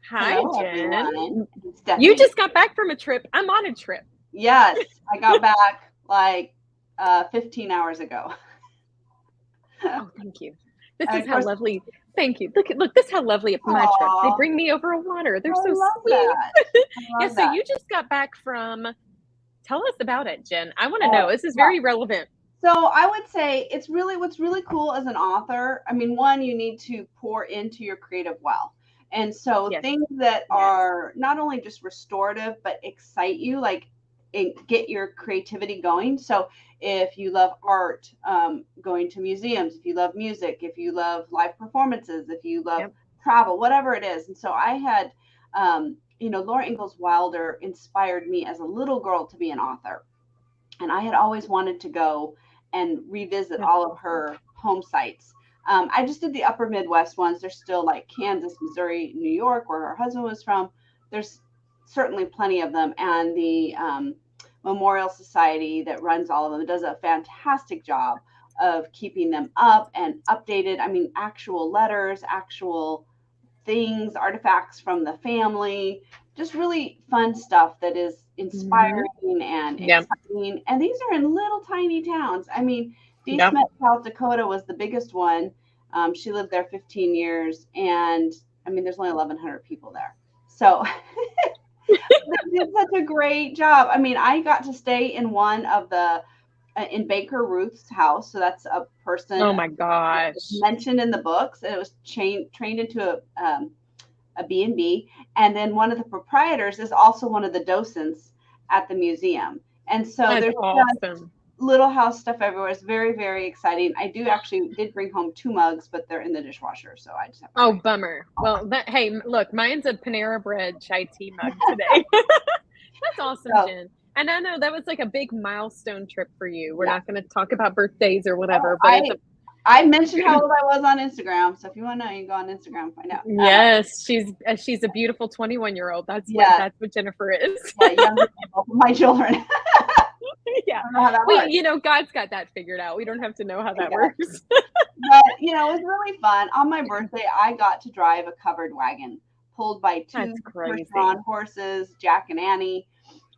Hi, Hello, Jen. everyone. It's You Stephanie. just got back from a trip. I'm on a trip. Yes, I got back like 15 hours ago. Oh, thank you. This And is of how course, lovely. Thank you. Look, this is how lovely of my trip. They aw, bring me over a water. They're I so love sweet. that. I Yeah, love so that. you just got back from, tell us about it, Jen. I want to know. Oh, This is well, very relevant. so I would say it's really what's really cool as an author. I mean, one, you need to pour into your creative well. And so Yes. things that Yes. are not only just restorative, but excite you, like get your creativity going. So if you love art, going to museums, if you love music, if you love live performances, if you love Yep. travel, whatever it is. And so I had, Laura Ingalls Wilder inspired me as a little girl to be an author, and I had always wanted to go and revisit That's all of awesome. her home sites. I just did the upper Midwest ones. There's still like Kansas, Missouri, New York, where her husband was from. There's certainly plenty of them. And the Memorial Society that runs all of them does a fantastic job of keeping them up and updated. I mean, actual letters, actual things, artifacts from the family, just really fun stuff that is Hmm. inspiring and Yep. exciting. And these are in little tiny towns. I mean, Dee Yep. Smith, South Dakota was the biggest one. She lived there 15 years, and I mean, there's only 1,100 people there. So they did such a great job. I mean, I got to stay in one of the in Baker Ruth's house. So that's a person Oh my gosh. mentioned in the books, and it was trained into a B&B. And then one of the proprietors is also one of the docents at the museum. And so That's there's just awesome. little house stuff everywhere. It's very, very exciting. I did bring home 2 mugs, but they're in the dishwasher, so I just have to Oh, wait. bummer. Well, hey, look, mine's a Panera Bread chai tea mug today. That's awesome, So Jen. And I know that was like a big milestone trip for you. We're yeah. not going to talk about birthdays or Oh, whatever, but it's a I mentioned how old I was on Instagram. So if you want to know, you can go on Instagram and find out. yes, she's a beautiful 21-year-old. Yeah, That's what Jennifer is. yeah, younger than both of my children. I Yeah. don't know how that We, works. God's got that figured out. We don't have to know how that Yeah. works. But it was really fun. On my birthday, I got to drive a covered wagon pulled by two That's horse-drawn crazy. horses, Jack and Annie.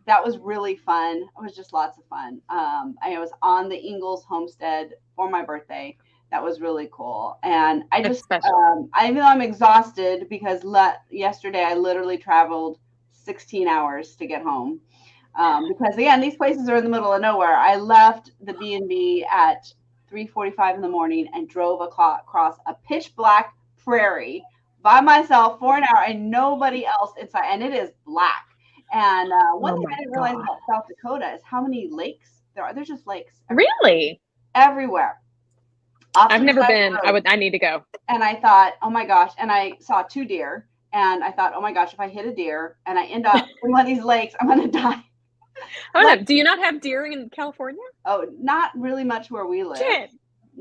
That was really fun. It was just lots of fun. I was on the Ingalls homestead for my birthday. That was really cool. And I That's just, special. even though I'm exhausted because yesterday I literally traveled 16 hours to get home. Because again, these places are in the middle of nowhere. I left the B&B at 3:45 in the morning and drove across a pitch black prairie by myself for an hour and nobody else inside. And it is black. And one Oh thing my I didn't realize God. about South Dakota is how many lakes there are. There's just lakes Really? everywhere off I've to the never side of been. the road. I need to go. And I thought, oh my gosh. And I saw 2 deer. And I thought, oh my gosh, if I hit a deer and I end up in one of these lakes, I'm going to die. Oh But no, do you not have deer in California? oh, not really much where we live. Shit.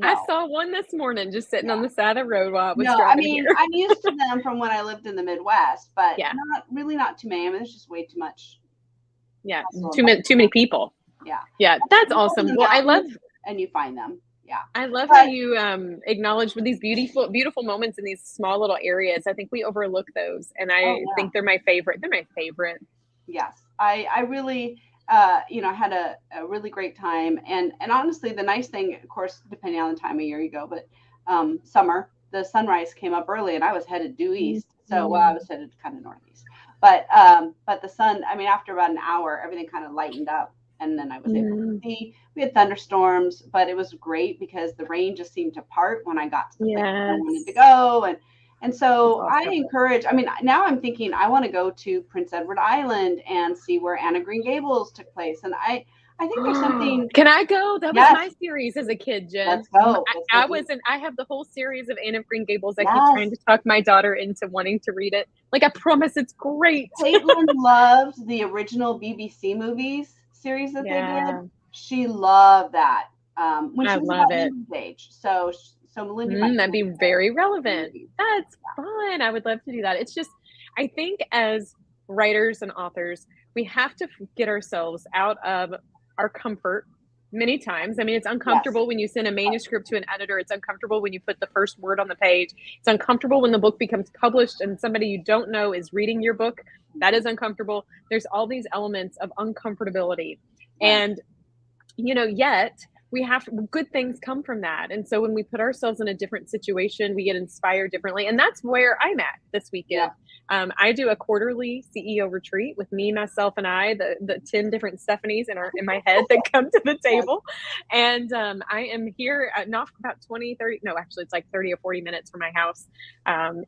I No. saw one this morning just sitting on Yeah. the side of the road while I was No, I driving mean, here. I'm used to them from when I lived in the Midwest, but Yeah. not too many. I mean, there's just way too much Yeah. hustle and Too many people. yeah. Yeah, that's You go in awesome. the Well, mountains and you find them. Yeah. I love how But you acknowledge with these beautiful moments in these small little areas. I think we overlook those, and oh I yeah, think they're my favorite. They're my favorite. yes. I really had a really great time, and honestly, the nice thing, of course, depending on the time of year you go, but summer, the sunrise came up early, and I was headed due east, so well, I was headed kind of northeast, but the sun. I mean, after about an hour, everything kind of lightened up, and then I was able to Mm, see. We had thunderstorms, but it was great because the rain just seemed to part when I got to the place I wanted to yes, go, and that's so I awesome. encourage. I mean, now I'm thinking I want to go to Prince Edward Island and see where Anna Green Gables took place, and I think there's something. Can I go? That was Yes, my series as a kid, Jen. let's go. Let's go I do. wasn't. I have the whole series of Anne of Green Gables. I keep trying to Yes, talk my daughter into wanting to read it. Like I promise, it's great. Caitlin loved the original BBC movies series that they did. Yeah, She loved that when I she was love about it. Lindy's age. So Lindy might That'd know be very the relevant. movies. That's fun. I would love to do that. It's just, I think as writers and authors, we have to get ourselves out of our comfort many times. I mean, it's Yes. uncomfortable when you send a manuscript to an editor. It's uncomfortable when you put the first word on the page. It's uncomfortable when the book becomes published and somebody you don't know is reading your book. That is uncomfortable. There's all these elements of uncomfortability. Right. And yet we have good things come from that. And so when we put ourselves in a different situation, we get inspired differently. And that's where I'm at this Yeah. weekend. I do a quarterly CEO retreat with me, myself, and I, the 10 different Stephanies in my head that come to the table. And I am here not about 20, 30, no, actually it's like 30 or 40 minutes from my house,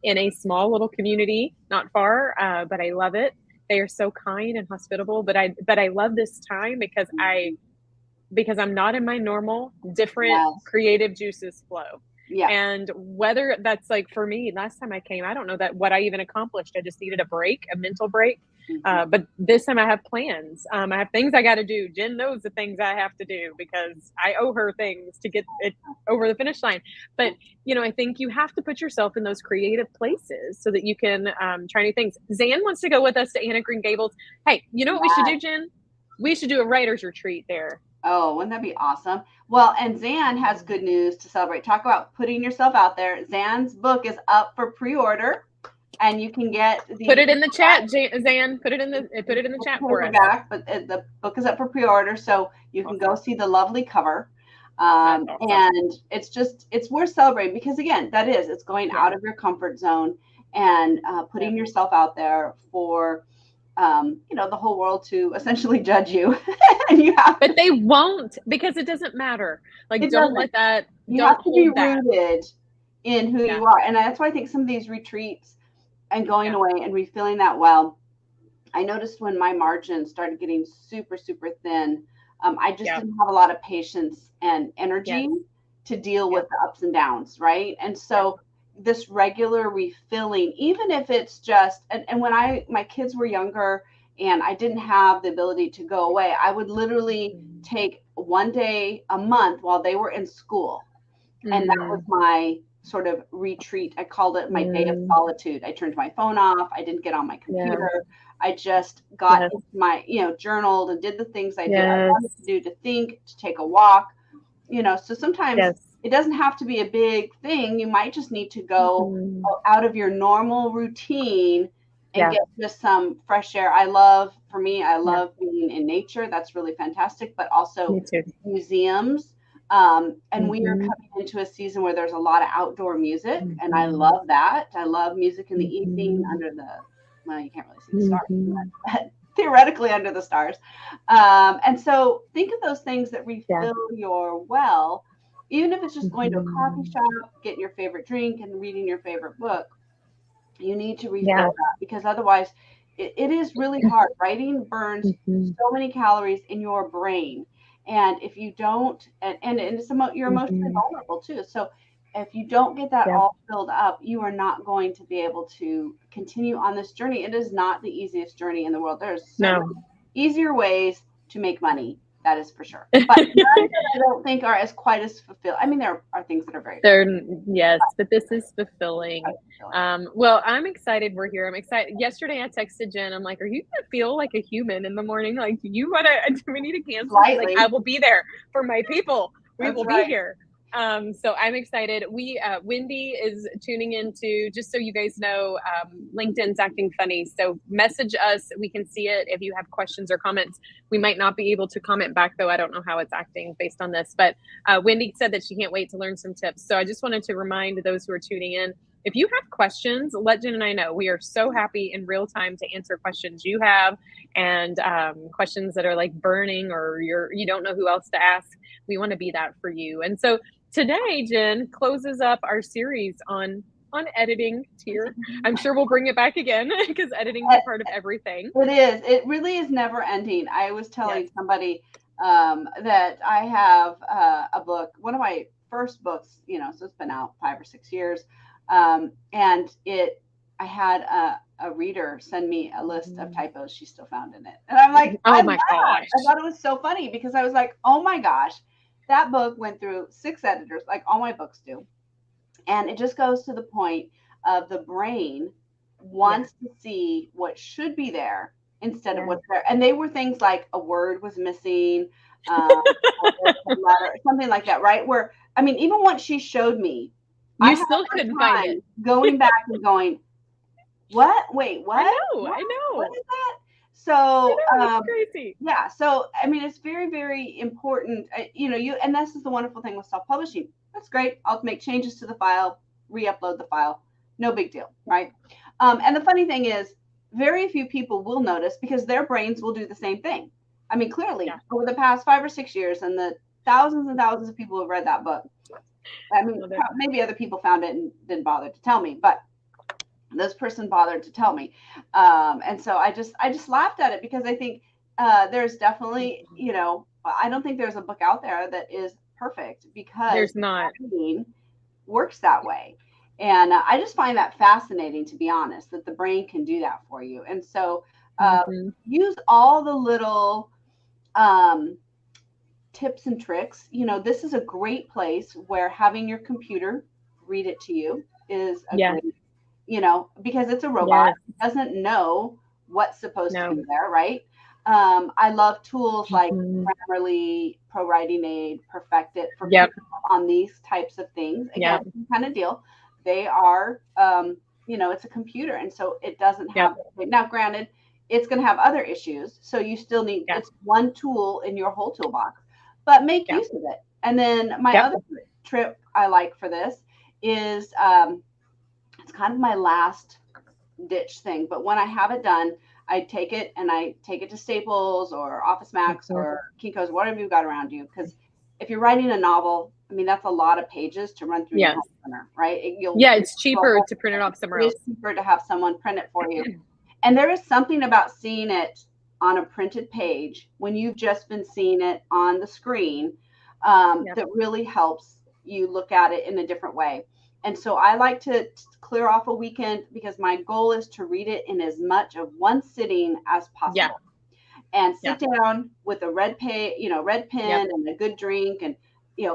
in a small little community, not far, but I love it. They are so kind and hospitable, but I love this time because I'm not in my normal, different Yes. creative juices flow. Yeah. And whether that's like for me, last time I came, I don't know what I even accomplished. I just needed a break, a mental break. But this time I have plans. I have things I got to do. Jen knows the things I have to do because I owe her things to get it over the finish line. But, I think you have to put yourself in those creative places so that you can try new things. Zan wants to go with us to Anna Green Gables. Hey, you know what we should do, Jen? We should do a writer's retreat there. Oh, wouldn't that be awesome? Well, and Zan has good news to celebrate. Talk about putting yourself out there. Zan's book is up for pre-order, and you can get put it in the chat, Zan. Put it in the chat for us. But the book is up for pre-order, so you can go see the lovely cover. Awesome. And it's worth celebrating because again, it's going out of your comfort zone and putting yourself out there for the whole world to essentially judge you. And but they won't, because it doesn't matter. Like, don't let that. You have to be rooted in who you are. And that's why I think some of these retreats and going away and refilling that well, I noticed when my margins started getting super, super thin, I just didn't have a lot of patience and energy to deal with the ups and downs, right? And so this regular refilling, even if it's just, and when my kids were younger and I didn't have the ability to go away, I would literally take one day a month while they were in school. And that was my sort of retreat. I called it my day of solitude. I turned my phone off. I didn't get on my computer. I just got into my, journaled and did the things I wanted to do, to think, to take a walk, so sometimes it doesn't have to be a big thing. You might just need to go out of your normal routine and get just some fresh air. I love being in nature. That's really fantastic, but also museums. And we are coming into a season where there's a lot of outdoor music, and I love that. I love music in the evening under you can't really see the stars, but theoretically under the stars. And so think of those things that refill your well, even if it's just going to a coffee shop, getting your favorite drink and reading your favorite book. You need to refill that, because otherwise it is really hard. Writing burns so many calories in your brain. And if you don't, and you're emotionally vulnerable too. So if you don't get that all filled up, you are not going to be able to continue on this journey. It is not the easiest journey in the world. There's easier ways to make money. That is for sure. But none that I don't think are as quite as fulfilling. I mean, there are things that are very but this is fulfilling. Well, I'm excited we're here. I'm excited. Yesterday I texted Jen. I'm like, are you going to feel like a human in the morning? Like, do we need to cancel? Like, I will be there for my people. We will be here. So I'm excited. Wendy is tuning into, just so you guys know, LinkedIn's acting funny. So message us. We can see it. If you have questions or comments, we might not be able to comment back, though. I don't know how it's acting based on this, but Wendy said that she can't wait to learn some tips. So I just wanted to remind those who are tuning in, if you have questions, let Jen and I know. We are so happy in real time to answer questions you have, and questions that are like burning or you don't know who else to ask. We want to be that for you. And so today, Jen closes up our series on editing here. I'm sure we'll bring it back again because editing is a part of everything. It is. It really is never ending. I was telling somebody that I have a book, one of my first books, so it's been out 5 or 6 years. And I had a reader send me a list of typos she still found in it. And I'm like, oh my gosh. I thought it was so funny because I was like, oh my gosh, that book went through 6 editors, like all my books do. And it just goes to the point of the brain wants to see what should be there instead of what's there. And they were things like a word was missing, or a letter, something like that, right? Where, I mean, even once she showed me, you still couldn't find it. Going back and going, what? Wait, what? I know. What is that? So, it's crazy. Yeah. So, I mean, it's very, very important. And this is the wonderful thing with self-publishing. That's great. I'll make changes to the file, re-upload the file. No big deal, right? And the funny thing is, very few people will notice because their brains will do the same thing. I mean, clearly, over the past 5 or 6 years, and the thousands and thousands of people who have read that book, I mean, maybe other people found it and didn't bother to tell me, but this person bothered to tell me. And so I just laughed at it because I think there's definitely, I don't think there's a book out there that is perfect because there's not. Works that way. And I just find that fascinating, to be honest, that the brain can do that for you. And so use all the little tips and tricks. This is a great place where having your computer read it to you is a great, because it's a robot. It doesn't know what's supposed to be there, right? I love tools like Grammarly, Pro Writing Aid, Perfect It for people on these types of things. Again, kind of deal. They are, it's a computer. And so it doesn't have, now granted, it's going to have other issues. So you still need, it's one tool in your whole toolbox, but make use of it. And then my other trip I like for this is, it's kind of my last ditch thing, but when I have it done, I take it to Staples or Office Max or Kinko's, whatever you've got around you. Because if you're writing a novel, I mean, that's a lot of pages to run through your printer, right? It's cheaper to print it off somewhere else. It's cheaper to have someone print it for you. And there is something about seeing it on a printed page when you've just been seeing it on the screen that really helps you look at it in a different way. And so I like to clear off a weekend because my goal is to read it in as much of one sitting as possible. And sit down with a red pen and a good drink and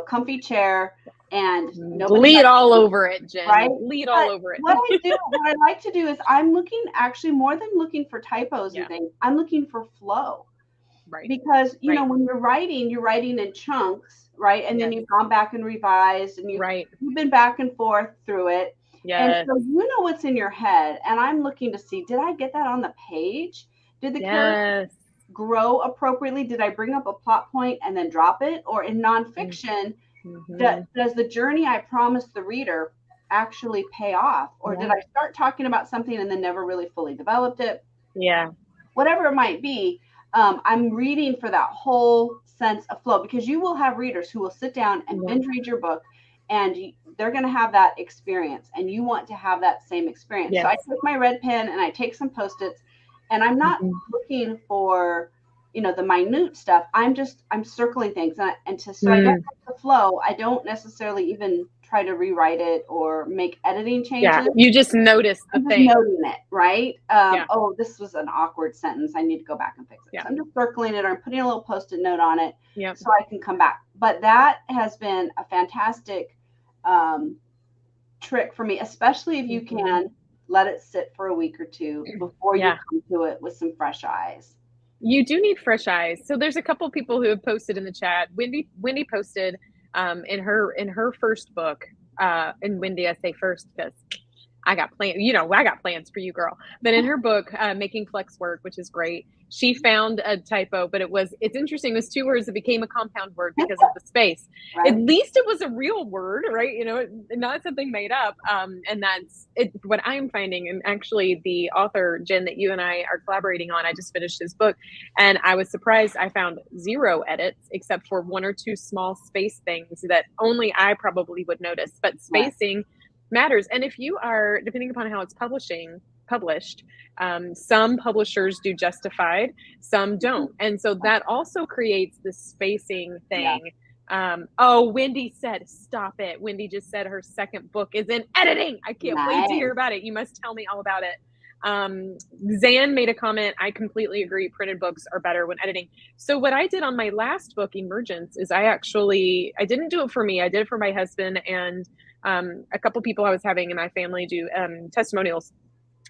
comfy chair and bleed all over it, Jen. Right? Bleed all over it. What I like to do is I'm looking, actually more than looking for typos and things, I'm looking for flow. Right. Because when you're writing in chunks, right? And then you've gone back and revised and you've been back and forth through it. And so what's in your head. And I'm looking to see, did I get that on the page? Did the character grow appropriately? Did I bring up a plot point and then drop it? Or in nonfiction, does the journey I promised the reader actually pay off? Or did I start talking about something and then never really fully developed it? Yeah. Whatever it might be, I'm reading for that whole sense of flow, because you will have readers who will sit down and binge read your book and they're going to have that experience and you want to have that same experience. So I take my red pen and I take some Post-its and I'm not looking for, the minute stuff. I'm circling things so I don't have the flow. I don't necessarily even try to rewrite it or make editing changes. Yeah, you just notice the thing. Noting it, right? Oh, this was an awkward sentence. I need to go back and fix it. So I'm just circling it or I'm putting a little Post-it note on it so I can come back. But that has been a fantastic trick for me, especially if you can let it sit for a week or two before you come to it with some fresh eyes. You do need fresh eyes. So there's a couple people who have posted in the chat. Wendy posted in her first book, and Wendy, I say first because I got plans, I got plans for you, girl. But in her book, Making Flex Work, which is great, she found a typo, but it's interesting. It was 2 words that became a compound word because of the space. Right. At least it was a real word, right? Not something made up. And that's it. What I'm finding, and actually the author, Jen, that you and I are collaborating on, I just finished his book and I was surprised. I found 0 edits except for 1 or 2 small space things that only I probably would notice, but spacing matters. And if you are, depending upon how it's published, some publishers do justified, some don't. And so that also creates this spacing thing. Wendy said, stop it. Wendy just said her second book is in editing. I can't wait to hear about it. You must tell me all about it. Zan made a comment. I completely agree. Printed books are better when editing. So what I did on my last book, Emergence, is I didn't do it for me. I did it for my husband and a couple people I was having in my family do testimonials.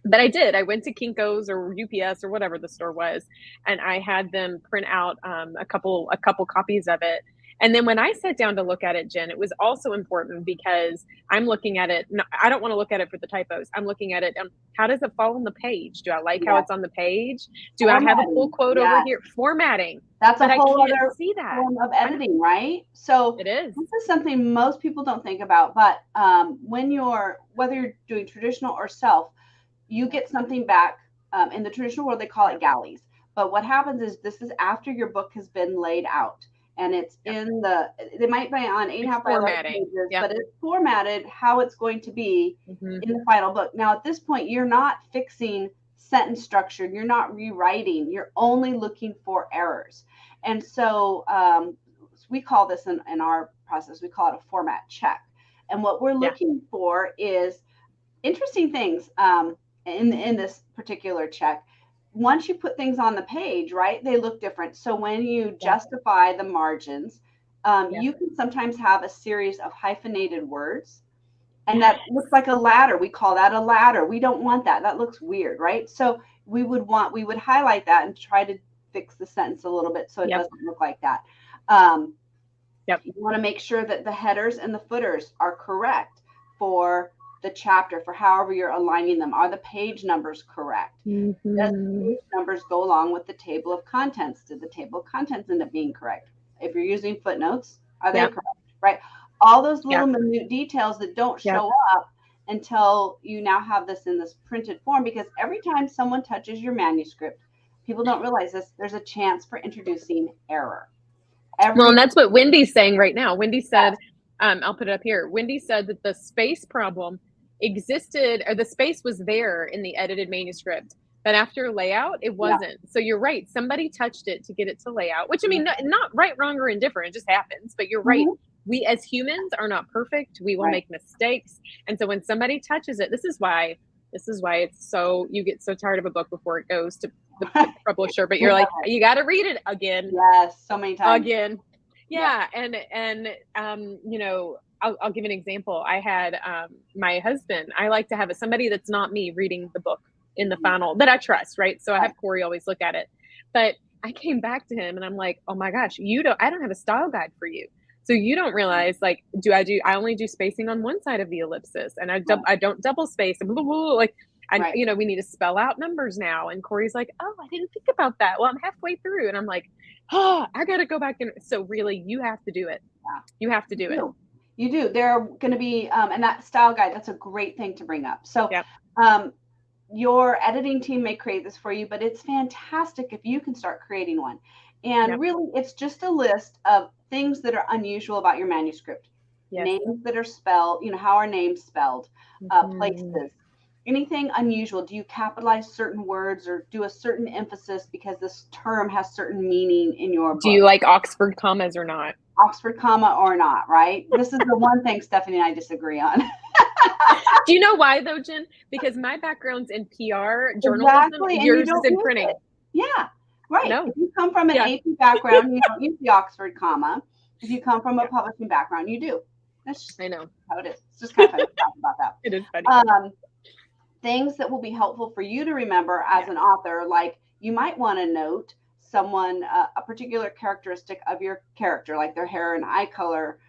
But I did. I went to Kinko's or UPS or whatever the store was, and I had them print out a couple copies of it. And then when I sat down to look at it, Jen, it was also important because I'm looking at it. I don't want to look at it for the typos. I'm looking at it. How does it fall on the page? Do I like how it's on the page? Do I have a full quote over here? Formatting. That's a whole other see that. form of editing, right? So it is. This is something most people don't think about. But whether you're doing traditional or self, you get something back. In the traditional world, they call it galleys. But what happens is this is after your book has been laid out. And it's in they might be on 8.5 by 11 pages, but it's formatted how it's going to be in the final book. Now, at this point, you're not fixing sentence structure. You're not rewriting. You're only looking for errors. And so we call this in our process, we call it a format check. And what we're looking for is interesting things in this particular check. Once you put things on the page, right, they look different. So when you justify the margins, you can sometimes have a series of hyphenated words, and that looks like a ladder. We call that a ladder. We don't want that. That looks weird, right? So we would highlight that and try to fix the sentence a little bit so it doesn't look like that. You want to make sure that the headers and the footers are correct for the chapter, for however you're aligning them. Are the page numbers correct? Does the page numbers go along with the table of contents? Did the table of contents end up being correct? If you're using footnotes, are they correct? Right? All those little minute details that don't show up until you now have this in this printed form, because every time someone touches your manuscript, people don't realize this, there's a chance for introducing error. Well, and that's what Wendy's saying right now. Wendy said, I'll put it up here. Wendy said that the space problem existed, or the space was there in the edited manuscript, but after layout, it wasn't. So you're right. Somebody touched it to get it to layout, which I mean, not right, wrong, or indifferent. It just happens. But you're right. We as humans are not perfect. We will make mistakes. And so when somebody touches it, this is why it's so, you get so tired of a book before it goes to the publisher, but you're like, you got to read it again. Yes. So many times. Again. Yeah. And you know, I'll give an example. I had my husband, I like to have somebody that's not me reading the book in the final, that I trust, right? So I have Corey always look at it. But I came back to him and I'm like, oh my gosh, I don't have a style guide for you. So you don't realize, like, I only do spacing on one side of the ellipsis, and I don't double space, and blah, blah, blah, like, you know, we need to spell out numbers now. And Corey's like, oh, I didn't think about that. Well, I'm halfway through. And I'm like, oh, I got to go back. So really, you have to do it. You have to do it. You do. There are going to be, and that style guide, that's a great thing to bring up. So your editing team may create this for you, but it's fantastic if you can start creating one. And really, it's just a list of things that are unusual about your manuscript. Names that are spelled, you know, how are names spelled, places, anything unusual. Do you capitalize certain words or do a certain emphasis because this term has certain meaning in your book? Do you like Oxford commas or not? Oxford comma or not, right? This is the one thing Stephanie and I disagree on. Do you know why though, Jen? Because my background's in PR, journalism, yours is in printing. Yeah, right. No. If you come from an AP background, you don't use the Oxford comma. If you come from a publishing background, you do. That's just I know how it is. It's just kind of funny to talk about that. It is funny. Things that will be helpful for you to remember as an author, like you might want to note someone, a particular characteristic of your character, like their hair and eye color,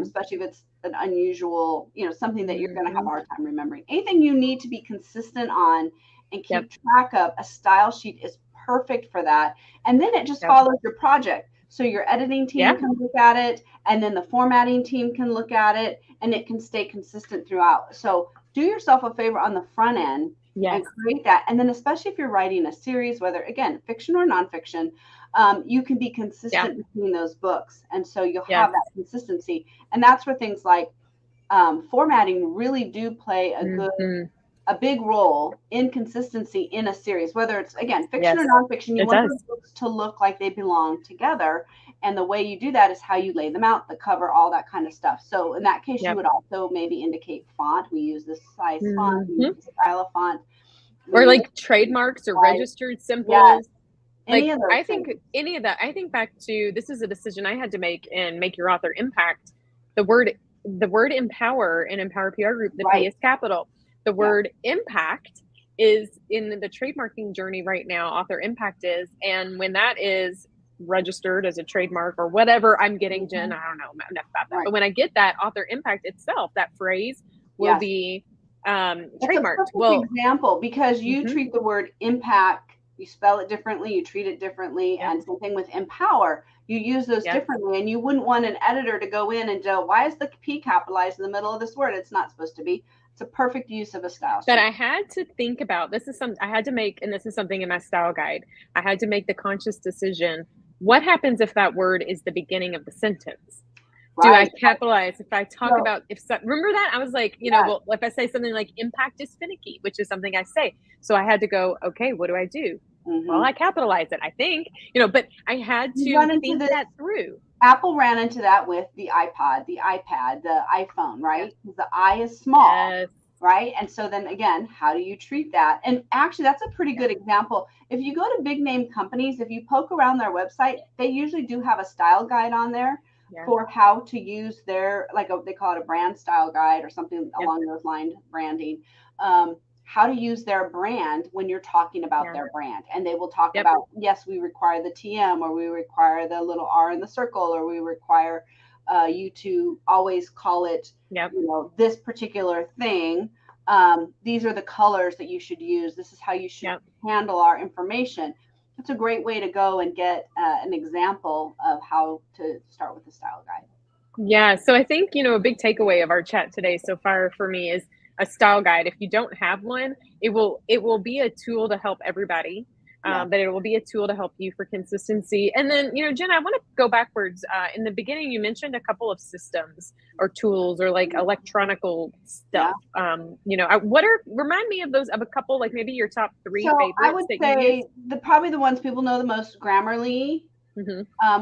especially if it's an unusual, you know, something that you're going to have a hard time remembering. Anything you need to be consistent on and keep track of, a style sheet is perfect for that. And then it just follows your project. So your editing team can look at it, and then the formatting team can look at it, and it can stay consistent throughout. So do yourself a favor on the front end and create that. And then especially if you're writing a series, whether, again, fiction or nonfiction, you can be consistent between those books. And so you'll have that consistency. And that's where things like formatting really do play a big role in consistency in a series, whether it's, again, fiction or nonfiction. You want those books to look like they belong together. And the way you do that is how you lay them out, the cover, all that kind of stuff. So in that case, you would also maybe indicate font. We use this size font, we use this style of font. Or like trademarks or registered symbols. Like, I think any of that, I think back to, this is a decision I had to make in Make Your Author Impact. The word empower in Empower PR Group, the P is capital. The word impact is in the trademarking journey right now, author impact is, and when that is registered as a trademark or whatever I'm getting, Jen, I don't know enough about that. Right. But when I get that author impact itself, that phrase will be trademarked. That's a perfect example, because you treat the word impact, you spell it differently, you treat it differently, and same thing with empower. You use those differently, and you wouldn't want an editor to go in and go, why is the P capitalized in the middle of this word? It's not supposed to be. It's a perfect use of a style sheet. But I had to think about, this is something I had to make, and this is something in my style guide. I had to make the conscious decision. What happens if that word is the beginning of the sentence? Do I capitalize if I talk about, remember that? I was like, well, if I say something like impact is finicky, which is something I say. So I had to go, okay, what do I do? Well, I capitalize it, I think, but I had to think that through. Apple ran into that with the iPod, the iPad, the iPhone, right? The I is small, right? And so then again, how do you treat that? And actually, that's a pretty good example. If you go to big name companies, if you poke around their website, they usually do have a style guide on there for how to use their, they call it a brand style guide or something along those lines, branding. How to use their brand when you're talking about their brand. And they will talk about, yes, we require the TM, or we require the little R in the circle, or we require you to always call it, this particular thing. These are the colors that you should use. This is how you should handle our information. It's a great way to go and get an example of how to start with the style guide. Yeah. So I think, a big takeaway of our chat today so far for me is a style guide. If you don't have one, it will be a tool to help everybody, but it will be a tool to help you for consistency. And then, Jen, I want to go backwards. In the beginning, you mentioned a couple of systems or tools or like electronical stuff. Remind me of those, of a couple, like maybe your top three favorites. I would say probably the ones people know the most, Grammarly.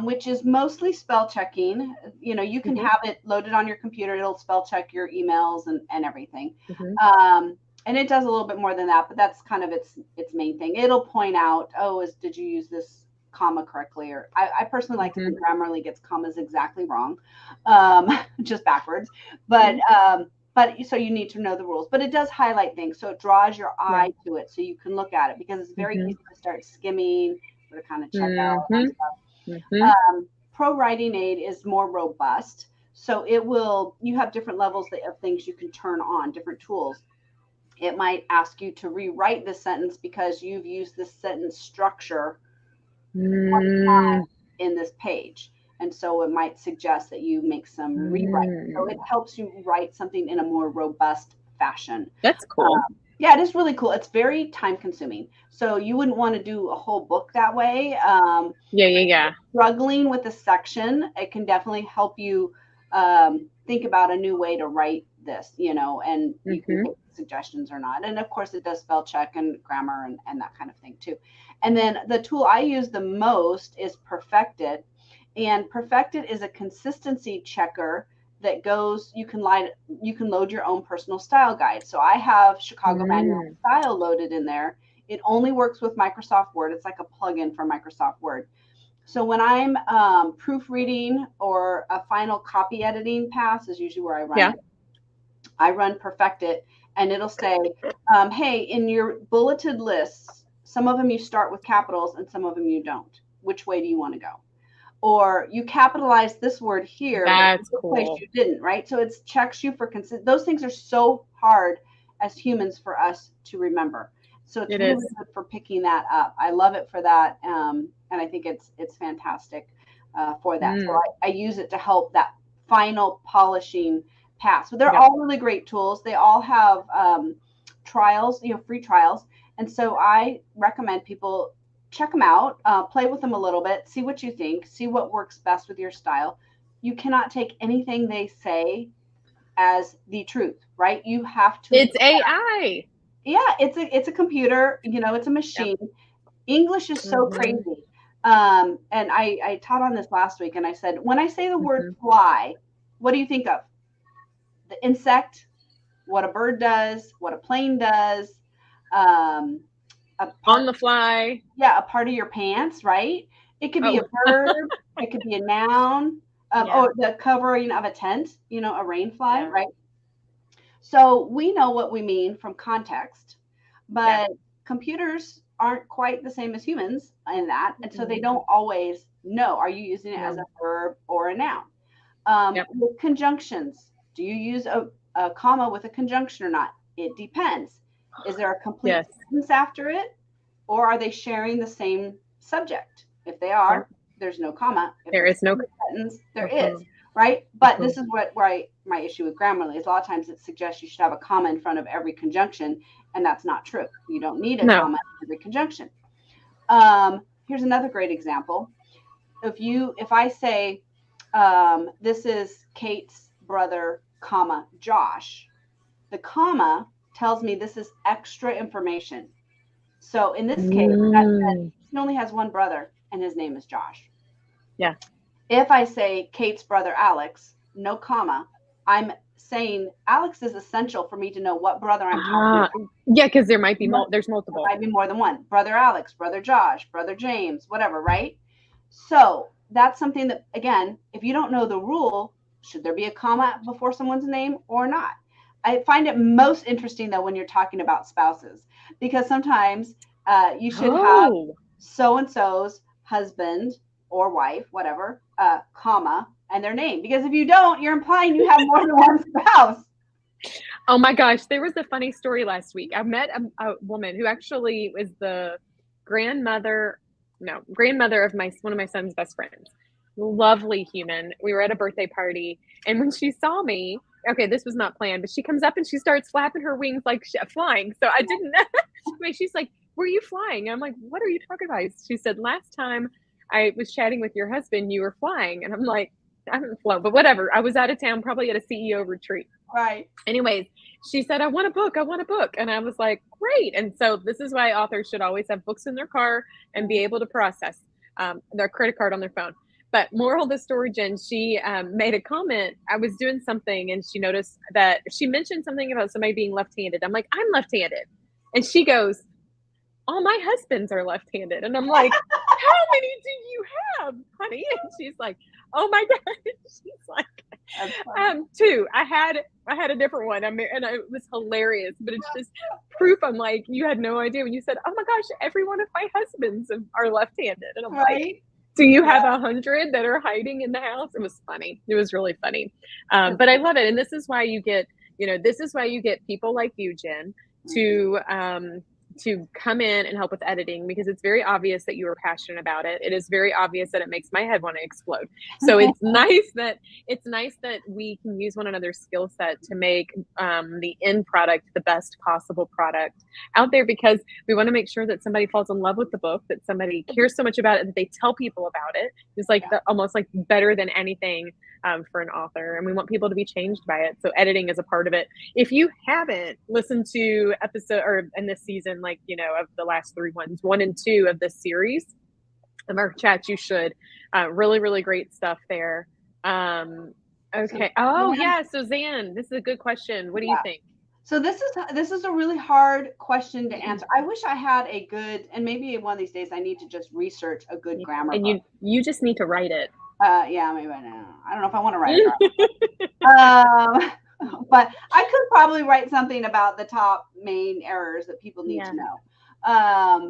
Which is mostly spell checking. You can have it loaded on your computer. It'll spell check your emails and everything. And it does a little bit more than that, but that's kind of its main thing. It'll point out, did you use this comma correctly? Or I personally like to think Grammarly gets commas exactly wrong, just backwards. But so you need to know the rules. But it does highlight things, so it draws your eye to it, so you can look at it, because it's very easy to start skimming or to kind of check out and stuff. Pro Writing Aid is more robust, so you have different levels of things you can turn on, different tools. It might ask you to rewrite the sentence because you've used this sentence structure one time in this page, and so it might suggest that you make some rewrite. So it helps you write something in a more robust fashion. That's cool. Yeah, it is really cool. It's very time consuming. So you wouldn't want to do a whole book that way. Struggling with a section, it can definitely help you think about a new way to write this, and you can take suggestions or not. And of course it does spell check and grammar and that kind of thing too. And then the tool I use the most is Perfected. And Perfected is a consistency checker that goes, you can load your own personal style guide. So I have Chicago Manual Style loaded in there. It only works with Microsoft Word. It's like a plugin for Microsoft Word. So when I'm proofreading or a final copy editing pass is usually where I run it. I run Perfected, and it'll say, hey, in your bulleted lists, some of them you start with capitals and some of them you don't. Which way do you want to go? Or you capitalize this word here, that's but cool. Place you didn't, right? So it checks you for those things are so hard as humans for us to remember. So it's really good for picking that up. I love it for that, and I think it's fantastic for that. So I use it to help that final polishing pass. So they're all really great tools. They all have trials, free trials, and so I recommend people check them out, play with them a little bit, see what you think, see what works best with your style. You cannot take anything they say as the truth, right? You have to. It's AI. Yeah, it's a computer, it's a machine. English is so crazy. And I taught on this last week, and I said, when I say the word fly, what do you think of? The insect, what a bird does, what a plane does, on the fly. Yeah, a part of your pants, right? It could be a verb, it could be a noun, or the covering of a tent, a rain fly, right? So we know what we mean from context, but computers aren't quite the same as humans in that. And so they don't always know, are you using it as a verb or a noun? With conjunctions, do you use a comma with a conjunction or not? It depends. Is there a complete sentence after it, or are they sharing the same subject? If they are, there's no comma. If there is no sentence, there is, right? But this is where my issue with Grammarly is a lot of times it suggests you should have a comma in front of every conjunction, and that's not true. You don't need a comma in every conjunction. Here's another great example. If I say, this is Kate's brother, comma, Josh, the comma tells me this is extra information. So in this case, that she only has one brother and his name is Josh. Yeah. If I say Kate's brother, Alex, no comma, I'm saying Alex is essential for me to know what brother I'm talking about. Yeah, because there might be there's multiple. There might be more than one. Brother Alex, brother Josh, brother James, whatever, right? So that's something that, again, if you don't know the rule, should there be a comma before someone's name or not? I find it most interesting, though, when you're talking about spouses, because sometimes you should have so-and-so's husband or wife, whatever, comma, and their name. Because if you don't, you're implying you have more than one spouse. Oh my gosh, there was a funny story last week. I met a woman who actually was the grandmother of one of my son's best friends. Lovely human. We were at a birthday party, and when she saw me, okay, this was not planned, but she comes up and she starts flapping her wings like flying. So I didn't know. She's like, "Were you flying?" I'm like, "What are you talking about?" She said, "Last time I was chatting with your husband, you were flying." And I'm like, "I haven't flown, but whatever. I was out of town, probably at a CEO retreat." Right. Anyways, she said, I want a book. And I was like, great. And so this is why authors should always have books in their car and be able to process their credit card on their phone. But moral of the story, Jen, she made a comment. I was doing something and she noticed that she mentioned something about somebody being left-handed. I'm like, I'm left-handed. And she goes, all my husbands are left-handed. And I'm like, how many do you have, honey? And she's like, oh my God. She's like, 2. I had a different one. And it was hilarious, but it's just proof. I'm like, you had no idea when you said, oh my gosh, every one of my husbands are left-handed. And I'm like, do you have 100 that are hiding in the house? It was funny. It was really funny. But I love it. And this is why you get people like you, Jen, to come in and help with editing, because it's very obvious that you are passionate about it. It is very obvious that it makes my head want to explode. So it's nice that we can use one another's skill set to make the end product the best possible product out there, because we want to make sure that somebody falls in love with the book, that somebody cares so much about it that they tell people about it. It's like almost like better than anything for an author, and we want people to be changed by it. So editing is a part of it. If you haven't listened to in this season, like, of the last 3 ones, 1 and 2 of this series of our chats, you should. Really, really great stuff there. Okay. So Zan, this is a good question. What do you think? So this is a really hard question to answer. I wish I had a good, and maybe one of these days I need to just research a good grammar book. And you just need to write it. Yeah, maybe I know. I don't know if I want to write it. But I could probably write something about the top main errors that people need to know. I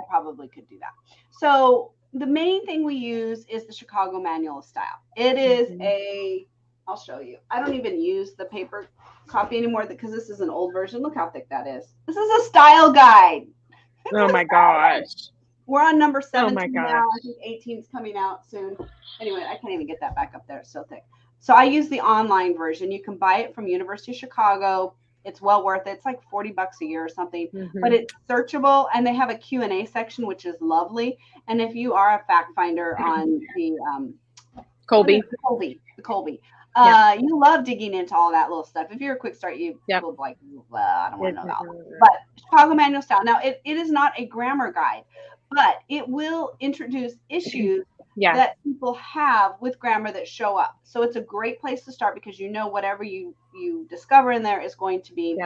probably could do that. So the main thing we use is the Chicago Manual of Style. It is I'll show you. I don't even use the paper copy anymore because this is an old version. Look how thick that is. This is a style guide. Oh my gosh. We're on number 17 now. I think 18 is coming out soon. Anyway, I can't even get that back up there. It's so thick. So I use the online version. You can buy it from University of Chicago. It's well worth it. It's like $40 a year or something, but it's searchable, and they have a Q&A section, which is lovely. And if you are a fact finder on the Colby, you love digging into all that little stuff. If you're a quick start, you will be like, well, I don't want to know that. But Chicago Manual Style. Now, it is not a grammar guide, but it will introduce issues that people have with grammar that show up. So it's a great place to start, because whatever you discover in there is going to be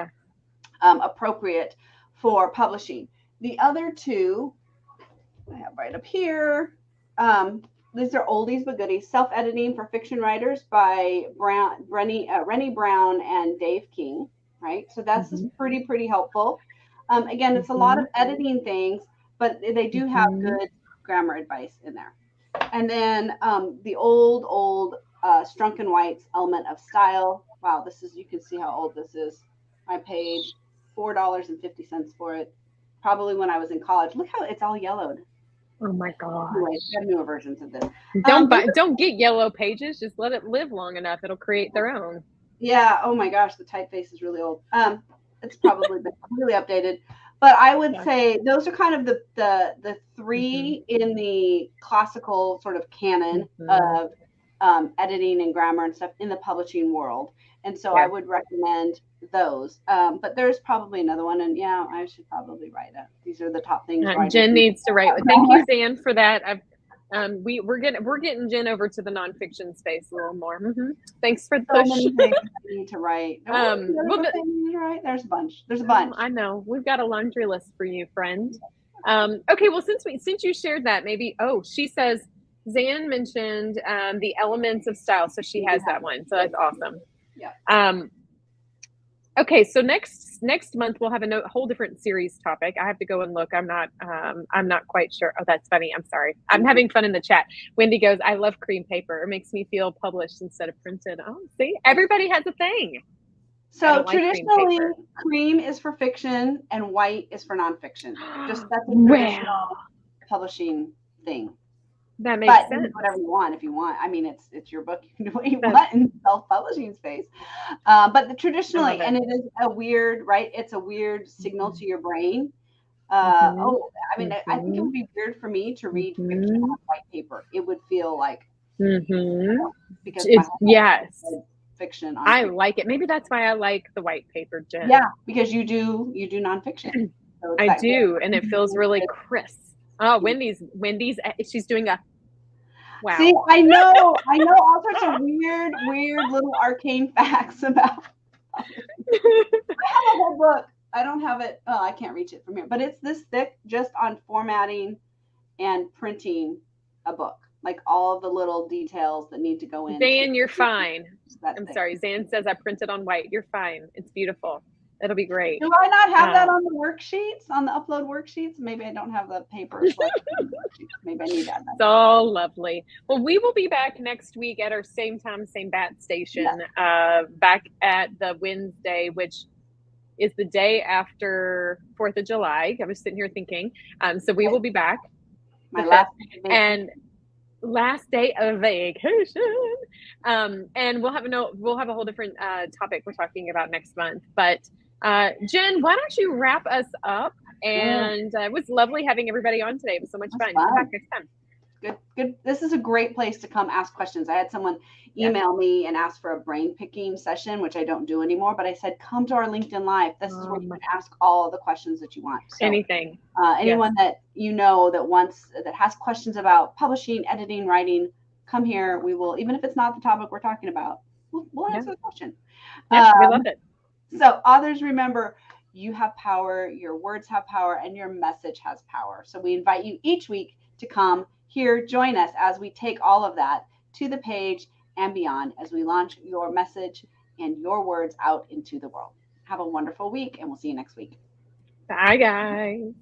appropriate for publishing. The other 2 I have right up here. These are oldies but goodies. Self-Editing for Fiction Writers by Rennie Brown and Dave King. Right, so that's pretty helpful. Again, it's a lot of editing things, but they do have good grammar advice in there. And then the old Strunk and White's Element of Style. Wow, this is, you can see how old this is. I paid $4.50 for it, probably when I was in college. Look how it's all yellowed. Oh my god! Anyway, we have newer versions of this. Don't get yellow pages. Just let it live long enough. It'll create their own. Yeah. Oh my gosh, the typeface is really old. It's probably been really updated. But I would say those are kind of the three in the classical sort of canon of editing and grammar and stuff in the publishing world. And so I would recommend those. But there's probably another one. And yeah, I should probably write it. These are the top things. Jen needs to write. Thank you, Zan, for that. We're getting Jen over to the nonfiction space a little more. Thanks for the push. So many things I need to write. There's a bunch. There's a bunch. I know. We've got a laundry list for you, friend. Okay. Well, since you shared that, maybe. Oh, she says Zan mentioned the Elements of Style, so she has that one. So that's awesome. Yeah. Okay, so next month we'll have a whole different series topic. I have to go and look. I'm not quite sure. Oh, that's funny. I'm sorry. I'm having fun in the chat. Wendy goes, I love cream paper. It makes me feel published instead of printed. Oh, see, everybody has a thing. So traditionally, cream is for fiction and white is for nonfiction. Just that's a traditional publishing thing. That makes sense. You can do whatever you want if you want. I mean, it's your book. You can do what you want in self-publishing space. But traditionally, and it is a weird, right? It's a weird signal to your brain. I mean, I think it would be weird for me to read fiction on white paper. It would feel like because it's fiction. I like it. Maybe that's why I like the white paper, Jen. Yeah, because you do nonfiction. So I do, and it feels really crisp. Oh, Wendy's. She's doing a. Wow. See, I know all sorts of weird little arcane facts about. I have a whole book. I don't have it. Oh, I can't reach it from here, but it's this thick, just on formatting and printing a book, like all of the little details that need to go in. Zan, you're fine. I'm sorry. Zan says I printed on white. You're fine. It's beautiful. It'll be great. Do I not have that on the worksheets, on the upload worksheets? Maybe I don't have the paper. Maybe I need that. So lovely. Well, we will be back next week at our same time, same bat station, back at the Wednesday, which is the day after 4th of July. I was sitting here thinking. So we will be back. My last day of vacation. And we'll have a whole different topic we're talking about next month. But Jen, why don't you wrap us up? And it was lovely having everybody on today. It was so much fun. Come back next time. Good. This is a great place to come ask questions. I had someone email me and ask for a brain picking session, which I don't do anymore. But I said, come to our LinkedIn Live. This is where you can ask all the questions that you want. So, anything. Anyone that you know that has questions about publishing, editing, writing, come here. We will, even if it's not the topic we're talking about, we'll answer the question. Yeah, we love it. So authors, remember, you have power, your words have power, and your message has power. So we invite you each week to come here, join us as we take all of that to the page and beyond as we launch your message and your words out into the world. Have a wonderful week, and we'll see you next week. Bye, guys.